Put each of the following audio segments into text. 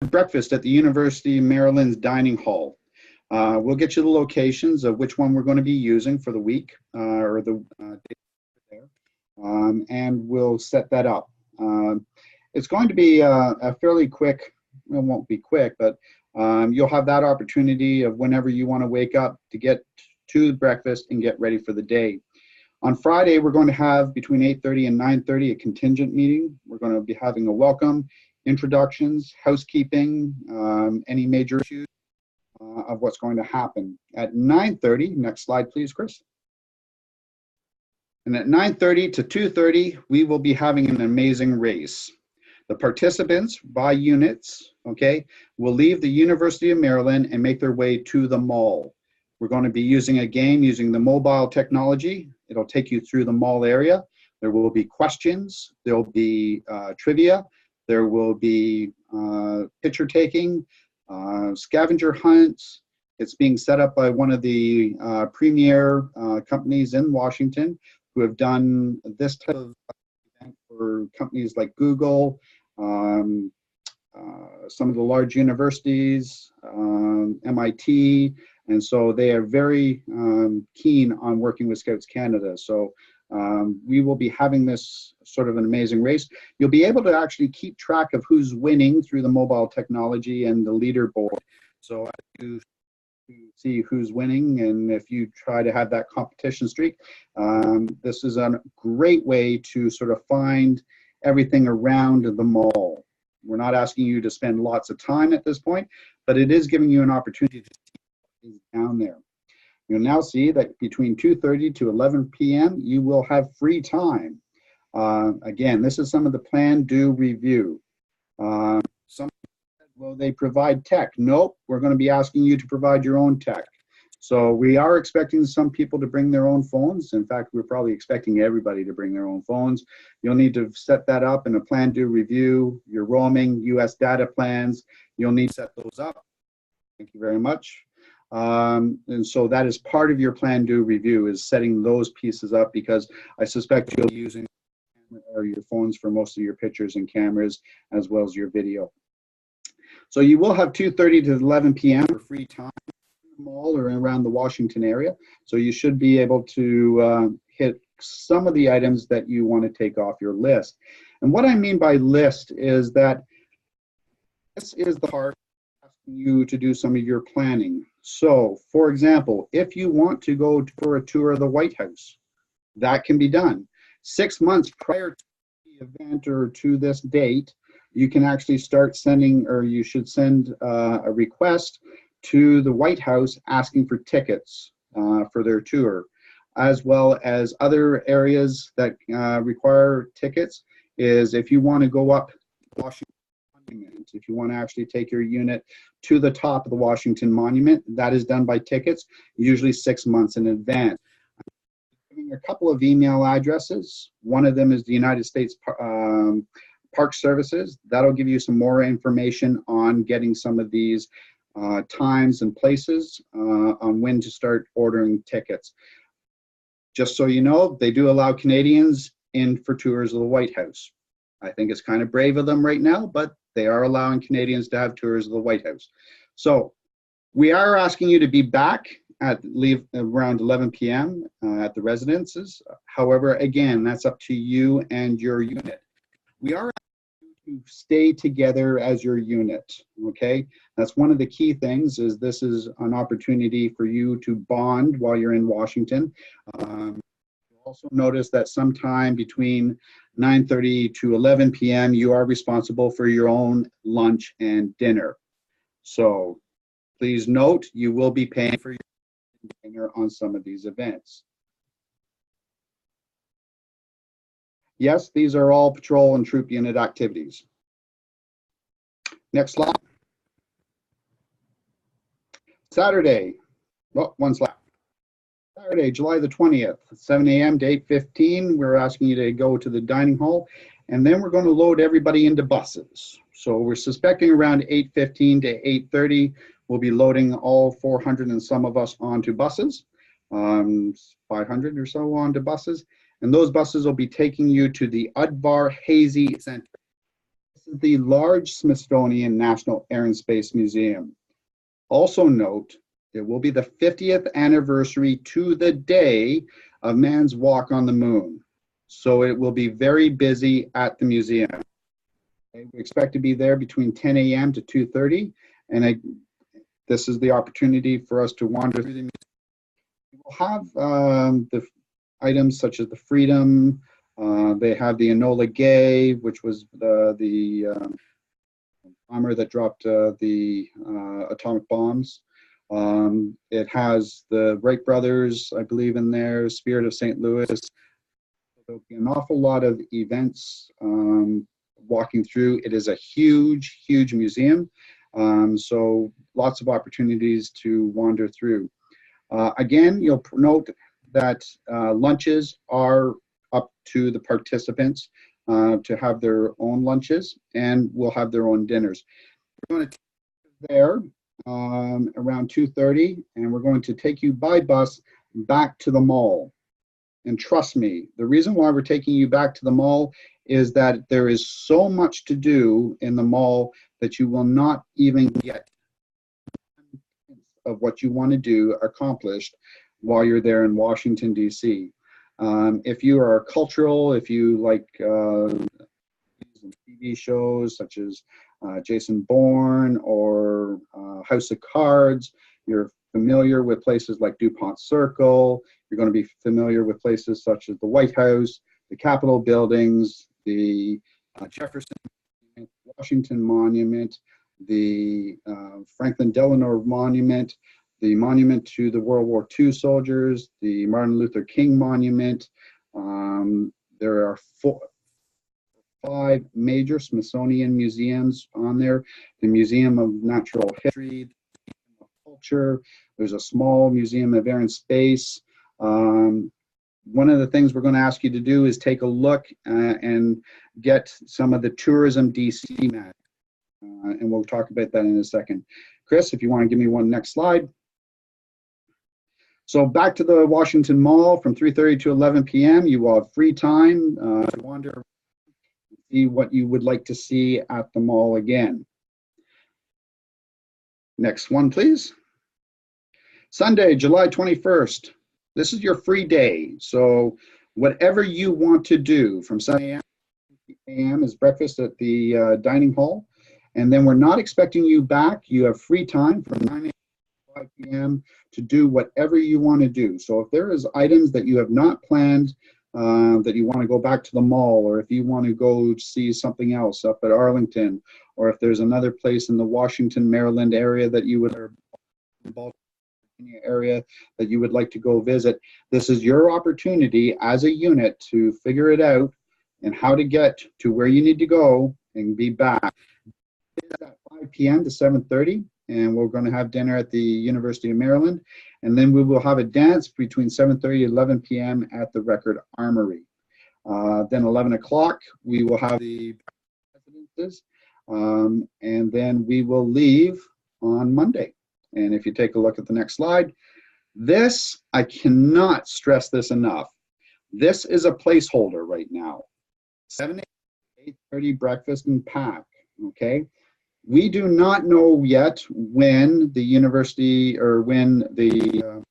breakfast at the University of Maryland's dining hall. We'll get you the locations of which one we're going to be using for the week or the day there, and we'll set that up. It's going to be a fairly quick, it won't be quick, but you'll have that opportunity of whenever you want to wake up to get to breakfast and get ready for the day. On Friday, we're going to have between 8:30 and 9:30 a contingent meeting. We're going to be having a welcome, introductions, housekeeping, any major issues of what's going to happen. At 9:30, next slide please, Chris. And at 9:30 to 2:30, we will be having an amazing race. The participants by units, okay, will leave the University of Maryland and make their way to the mall. We're going to be using a game using the mobile technology. It'll take you through the mall area. There will be questions. There will be trivia. There will be picture taking, scavenger hunts. It's being set up by one of the premier companies in Washington who have done this type of event for companies like Google, some of the large universities, MIT, and so they are very keen on working with Scouts Canada. So we will be having this sort of an amazing race. You'll be able to actually keep track of who's winning through the mobile technology and the leaderboard. So as you see who's winning, and if you try to have that competition streak, this is a great way to sort of find everything around the mall. We're not asking you to spend lots of time at this point, but it is giving you an opportunity to see down there. You'll now see that between 2:30 to 11 p.m. you will have free time. Again, this is some of the plan, do, review. Some will they provide tech? Nope, we're going to be asking you to provide your own tech. So we are expecting some people to bring their own phones. In fact, we're probably expecting everybody to bring their own phones. You'll need to set that up in a plan, do, review, your roaming, US data plans. You'll need to set those up. Thank you very much. And so that is part of your plan, do, review, is setting those pieces up, because I suspect you'll be using your phones for most of your pictures and cameras, as well as your video. So you will have 2:30 to 11 p.m. for free time in the mall or around the Washington area. So you should be able to hit some of the items that you want to take off your list. And what I mean by list is that this is the part asking you to do some of your planning. So, for example, if you want to go for a tour of the White House, that can be done. 6 months prior to the event or to this date, you can actually start sending, or you should send a request to the White House asking for tickets for their tour, as well as other areas that require tickets. Is if you want to go up Washington Monument, if you want to actually take your unit to the top of the Washington Monument, that is done by tickets, usually 6 months in advance. I'm giving a couple of email addresses. One of them is the United States Park Services. That'll give you some more information on getting some of these times and places on when to start ordering tickets. Just so you know, they do allow Canadians in for tours of the White House. I think it's kind of brave of them right now, but they are allowing Canadians to have tours of the White House. So we are asking you to be back at around 11 p.m. At the residences. However, again, that's up to you and your unit. We are to stay together as your unit, okay? That's one of the key things, is this is an opportunity for you to bond while you're in Washington. You'll also notice that sometime between 9:30 to 11 p.m. you are responsible for your own lunch and dinner. So please note, you will be paying for your dinner on some of these events. Yes, these are all patrol and troop unit activities. Next slide. Saturday, well, one slide. Saturday, July the 20th, 7 a.m. to 8:15, we're asking you to go to the dining hall, and then we're going to load everybody into buses. So we're suspecting around 8:15 to 8:30, we'll be loading all 400 and some of us onto buses, 500 or so onto buses. And those buses will be taking you to the Udvar Hazy Center. This The large Smithsonian National Air and Space Museum. Also note, it will be the 50th anniversary to the day of man's walk on the moon. So it will be very busy at the museum. Okay, we expect to be there between 10 a.m. to 2:30, and this is the opportunity for us to wander through the museum. We'll have the items such as the Freedom. They have the Enola Gay, which was the bomber that dropped the atomic bombs. It has the Wright brothers, I believe, in there, Spirit of St. Louis. There'll be an awful lot of events walking through. It is a huge, huge museum. So lots of opportunities to wander through. Again, you'll note that lunches are up to the participants to have their own lunches, and will have their own dinners. We're going to take you there around 2:30, and we're going to take you by bus back to the mall. And trust me, the reason why we're taking you back to the mall is that there is so much to do in the mall that you will not even get of what you want to do accomplished while you're there in Washington, D.C. If you are cultural, if you like TV shows such as Jason Bourne or House of Cards, you're familiar with places like DuPont Circle, you're going to be familiar with places such as the White House, the Capitol buildings, the Jefferson, Washington Monument, the Franklin Delano Monument, the monument to the World War II soldiers, the Martin Luther King Monument. There are 5 major Smithsonian museums on there. The Museum of Natural History, Culture. There's a small Museum of Air and Space. One of the things we're going to ask you to do is take a look and get some of the Tourism DC map. And we'll talk about that in a second. Chris, if you want to give me one next slide. So back to the Washington Mall from 3:30 to 11 p.m. You will have free time to wander, see what you would like to see at the mall again. Next one, please. Sunday, July 21st. This is your free day. So whatever you want to do from 7 a.m. to 8 a.m. is breakfast at the dining hall. And then we're not expecting you back. You have free time from 9 a.m. to 5 p.m. to do whatever you want to do. So if there is items that you have not planned that you want to go back to the mall, or if you want to go see something else up at Arlington, or if there's another place in the Washington, Maryland area that you would, or Baltimore area that you would like to go visit, this is your opportunity as a unit to figure it out and how to get to where you need to go and be back. It's at 5 p.m. to 7:30, and we're going to have dinner at the University of Maryland, and then we will have a dance between 7:30 and 11 p.m. at the Record Armory. Then 11 o'clock, we will have the residences, and then we will leave on Monday. And if you take a look at the next slide, this, I cannot stress this enough. This is a placeholder right now. 7 to 8:30 breakfast and pack, okay? We do not know yet when the university or when the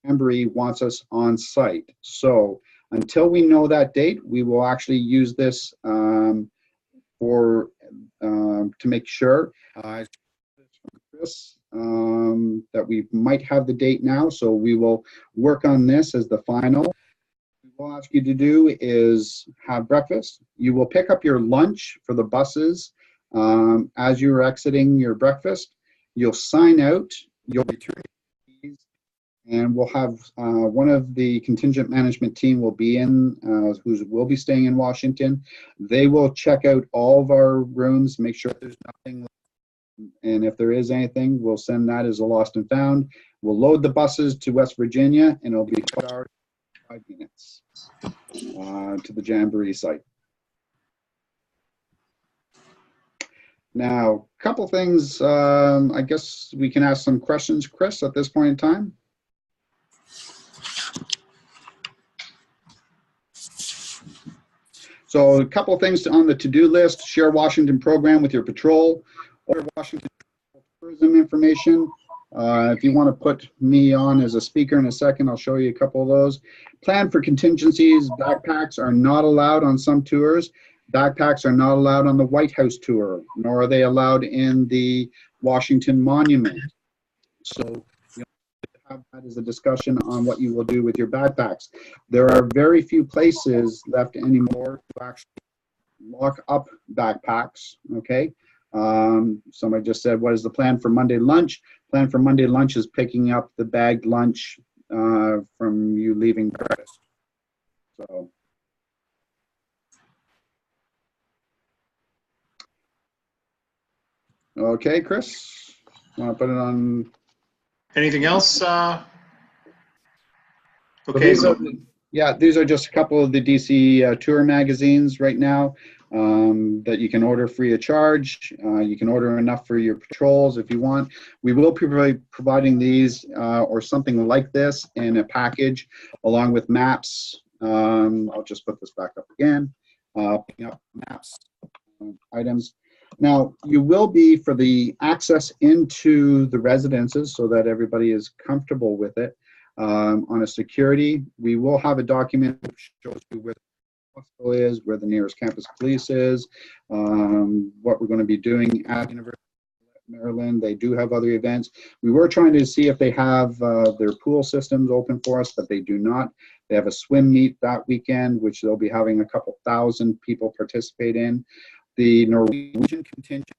Jamboree wants us on site. So until we know that date, we will actually use this to make sure that we might have the date now. So we will work on this as the final. What we'll ask you to do is have breakfast. You will pick up your lunch for the buses as you're exiting your breakfast. You'll sign out, you'll return keys, and we'll have one of the contingent management team will be in, who will be staying in Washington. They will check out all of our rooms, make sure there's nothing, and if there is anything, we'll send that as a lost and found. We'll load the buses to West Virginia, and it'll be 12 hours, 5 minutes to the Jamboree site. Now, a couple things, I guess we can ask some questions, Chris, at this point in time. So a couple of things on the to-do list: share Washington program with your patrol, order Washington tourism information. If you want to put me on as a speaker in a second, I'll show you a couple of those. Plan for contingencies. Backpacks are not allowed on some tours. Backpacks are not allowed on the White House tour, nor are they allowed in the Washington Monument. So you have that as a discussion on what you will do with your backpacks. There are very few places left anymore to actually lock up backpacks, okay? Somebody just said, what is the plan for Monday lunch? Plan for Monday lunch is picking up the bagged lunch from you leaving breakfast. So. Okay, Chris, want to put it on? Anything else? Okay. So these are just a couple of the DC tour magazines right now that you can order free of charge. You can order enough for your patrols if you want. We will be providing these or something like this in a package along with maps. I'll just put this back up again. Picking up maps, items. Now, you will be, for the access into the residences so that everybody is comfortable with it, on a security, we will have a document that shows you where the hospital is, where the nearest campus police is, what we're going to be doing at University of Maryland. They do have other events. We were trying to see if they have their pool systems open for us, but they do not. They have a swim meet that weekend, which they'll be having a couple thousand people participate in. The Norwegian contingent of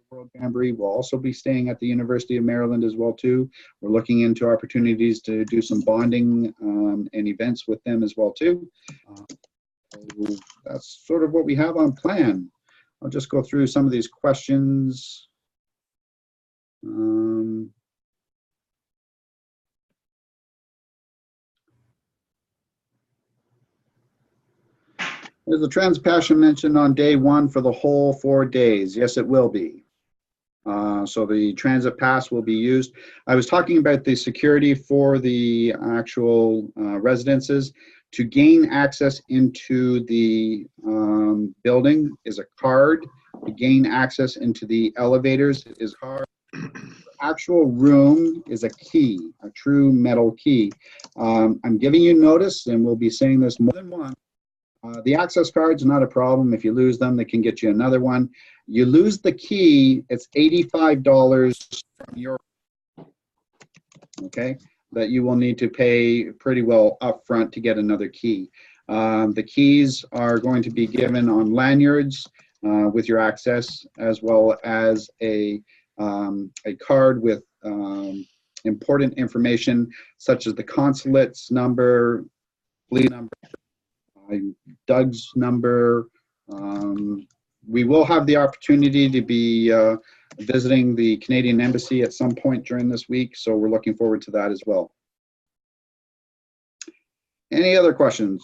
the World Jamboree will also be staying at the University of Maryland as well too. We're looking into opportunities to do some bonding and events with them as well too. So that's sort of what we have on plan. I'll just go through some of these questions. Is the Transpassion mentioned on day one for the whole 4 days? Yes, it will be. So the transit pass will be used. I was talking about the security for the actual residences. To gain access into the building is a card. To gain access into the elevators is a card. The actual room is a key, a true metal key. I'm giving you notice, and we'll be saying this more than once. The access card's not a problem. If you lose them, they can get you another one. You lose the key, it's $85 from your, okay, that you will need to pay pretty well upfront to get another key. The keys are going to be given on lanyards with your access, as well as a card with important information such as the consulate's number, fleet number, Doug's number. We will have the opportunity to be visiting the Canadian Embassy at some point during this week, so we're looking forward to that as well. Any other questions?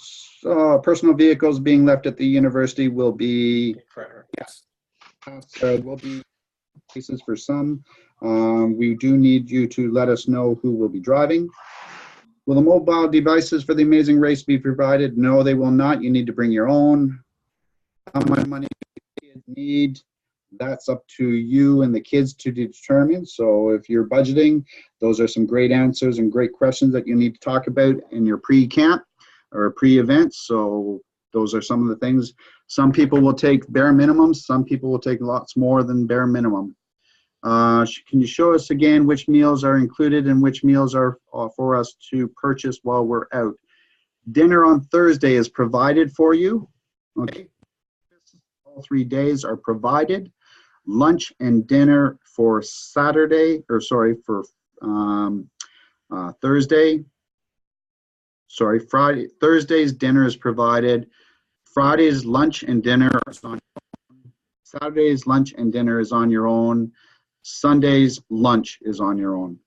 Personal vehicles being left at the university will be, yes, will be cases for some. We do need you to let us know who will be driving. Will the mobile devices for the Amazing Race be provided? No, they will not. You need to bring your own. How much money do kids need? That's up to you and the kids to determine. So if you're budgeting, those are some great answers and great questions that you need to talk about in your pre-camp or pre-event. So those are some of the things. Some people will take bare minimums. Some people will take lots more than bare minimum. Can you show us again which meals are included and which meals are for us to purchase while we're out? Dinner on Thursday is provided for you. Okay. All 3 days are provided. Lunch and dinner for Saturday, or sorry, for Thursday. Sorry, Friday. Thursday's dinner is provided. Friday's lunch and dinner is on your own. Saturday's lunch and dinner is on your own. Sunday's lunch is on your own.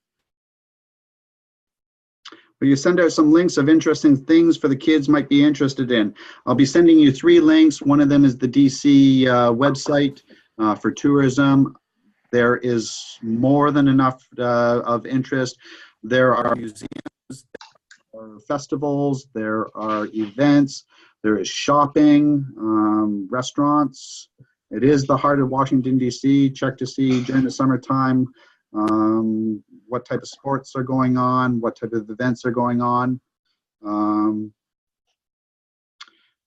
Will you send out some links of interesting things for the kids might be interested in? I'll be sending you 3 links. One of them is the DC website for tourism. There is more than enough of interest. There are museums, there are festivals, there are events. There is shopping, restaurants. It is the heart of Washington, D.C. Check to see during the summertime what type of sports are going on, what type of events are going on.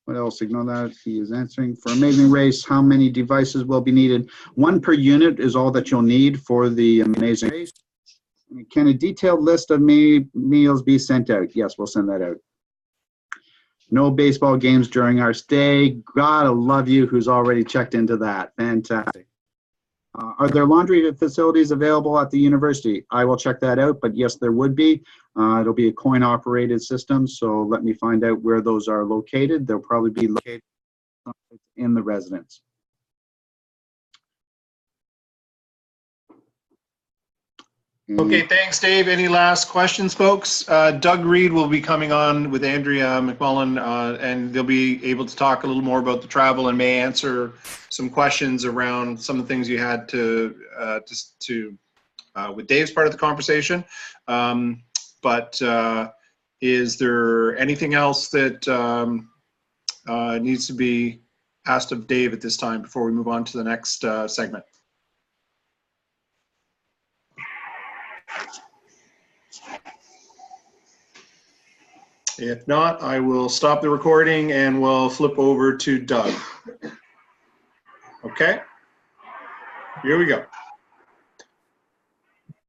What else? Ignore that. He is answering. For Amazing Race, how many devices will be needed? 1 per unit is all that you'll need for the Amazing Race. Can a detailed list of meals be sent out? Yes, we'll send that out. No baseball games during our stay. Gotta love you who's already checked into that. Fantastic. Are there laundry facilities available at the university? I will check that out, but yes, there would be. It'll be a coin-operated system, so let me find out where those are located. They'll probably be located in the residence. Okay, thanks, Dave. Any last questions, folks? Doug Reed will be coming on with Andrea McMullen, and they'll be able to talk a little more about the travel and may answer some questions around some of the things you had with Dave's part of the conversation. But is there anything else that needs to be asked of Dave at this time before we move on to the next segment? If not, I will stop the recording and we'll flip over to Doug. Okay, here we go.